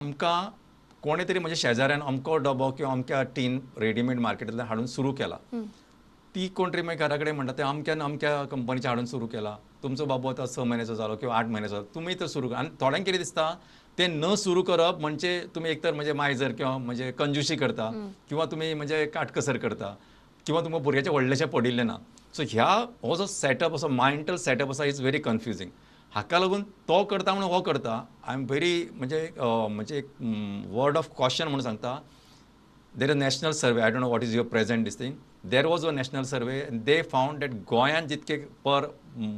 आमकां कोणे तरी म्हज्या शेजाऱ्यान अमको डबो किंवा अमक्या टीन रेडीमेड मार्केटांतल्यान हाडून सुरू केला. ती कोण तरी मागीर घरा कडेन म्हणटा ते अमक्यान अमक्या कंपनीचे हाडून सुरू केला. तुमचो बाबू आतां 6 म्हयन्याचो जालो किंवा 8 म्हयन्याचो जालो, तुमी तर सुरू आनी थोड्यांक कितें दिसता ते न सुरू करप म्हणजे तुमी एकतर म्हणजे मायजर किंवा म्हणजे कंजुशी करता किंवा तुमी म्हणजे काटकसर करता किंवा तुमकां भुरग्याचे व्हडलेशें पडिल्लें ना. सो हो जो सेटअप असो मायंटल सेटअप आसा इज व्हेरी कन्फ्युजींग. हाका लागून तो करता म्हणून हो करता. आय एम व्हेरी म्हणजे एक वर्ड ऑफ कॉशन म्हणून सांगता. There is national survey, I don't know what is your present this thing. There was a national survey, they found that गोंयांत जितके पर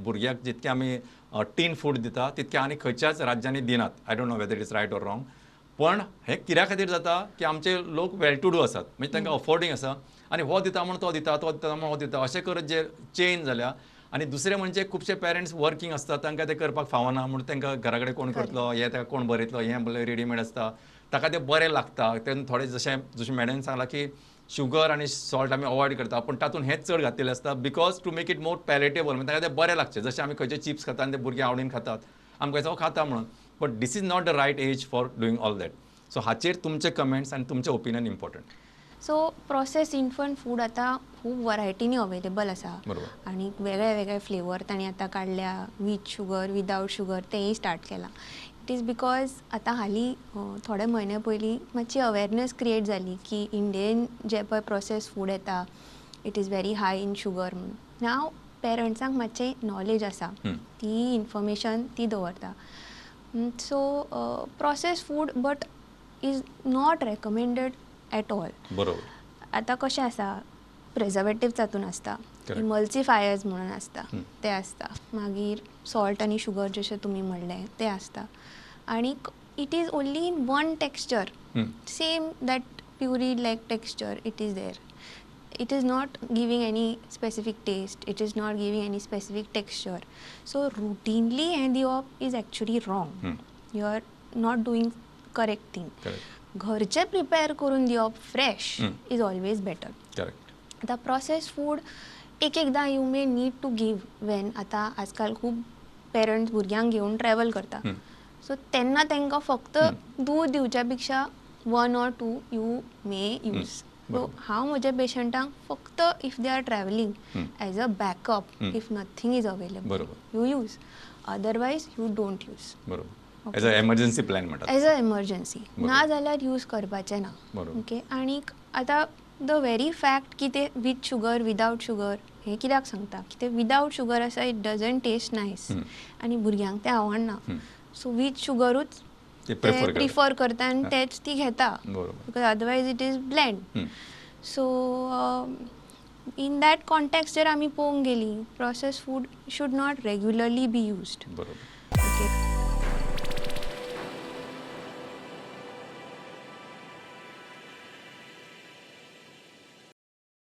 भुरग्याक जितके आमी टीन फूड दिता तितके आनी खंयच्याच राज्यांनी दिनात. I don't know whether it is right or wrong. पण हे कित्या खातीर जाता की आमचे लोक वेल टू डू आसात, म्हणजे तांकां अफोर्डींग आसा आनी हो दिता म्हणून तो दिता, तो दिता म्हणून हो दिता, अशें करत जे चेंज जाल्या. आनी दुसरें म्हणजे खुबशे पेरंट्स वर्किंग आसता, तांकां ते करपाक फावना म्हणून तांकां घरा कडेन कोण करतलो, हें ताका कोण भरयतलो, हें रेडीमेड आसता, ताका तें बरें लागता. तेन्ना थोडे जशें मॅडम सांगलां की शुगर आनी सॉल्ट आमी अवॉयड करता, पूण तातूंत हेंच चड घातिल्लें आसता because to make it more palatable, म्हणजे ताका तें बरें लागचें. जशें आमी खंयचे चिप्स खाता आनी ते भुरगे आवडीन खातात, आमकां दिसता खाता म्हणून, but this is not the right age for doing all that. So हाचेर तुमचे कमेंट्स आनी तुमचें opinion important. So process infant food आतां खूब वरायटीनी अवेलेबल आसा आनी वेगळे वेगळे फ्लेवर तांणी आतां काडल्या, वीथ शुगर, विदावट शुगर, तेंय स्टार्ट केलां. इट इज बिकॉज आतां हालीं थोडे म्हयने पयलीं मातशी अवेरनेस क्रिएट जाली की इंडियेन जे पळय प्रोसेस फूड येता it is very high in sugar म्हणून. नाव पेरंट्सांक मातशें नॉलेज आसा, ती इन्फॉर्मेशन ती दवरता. So process food but is not recommended at all. बरोबर. आतां कशें आसा, प्रिझर्वेटिव्स तातूंत आसता, इमल्सिफायर्स म्हणून आसता, ते आसता, मागीर सॉल्ट आनी शुगर जशें तुमी म्हणलें तें आसता, आनीक it is only in one texture, same that puree like texture it is there. It is not giving any specific taste, it is not giving any specific texture. So routinely hand diop is actually wrong. You are not doing correct thing. घरचे prepare करून दिवप fresh is always better. Correct. आतां process food एकदां you may need to give when आतां आजकाल खूब parents भुरग्यांक घेवन ट्रॅवल करता, सो तेन्ना तांकां फक्त दूद दिवच्या पेक्षा 1 or 2 you may use. So हांव म्हज्या पेशंटांक फक्त if they are travelling as a backup, if nothing is available you use, otherwise you don't use. बरोबर. एज अ एमर्जन्सी प्लॅन म्हणटात. एज अ एमर्जन्सी, ना जाल्यार यूज करपाचें ना. ओके. आनीक आतां द व्हेरी फॅक्ट की ते वीथ शुगर, विदावट शुगर, हें कित्याक सांगता की ते विदावट शुगर आसा इट डजंट टेस्ट नायस आनी भुरग्यांक तें आवडना. सो वीथ शुगरूच ते प्रिफर करता आनी तेच ती घेता, because otherwise it is blend. So in that context जर आमी पळोवंक गेलीं, process food should not regularly be used. बरोबर. ओके.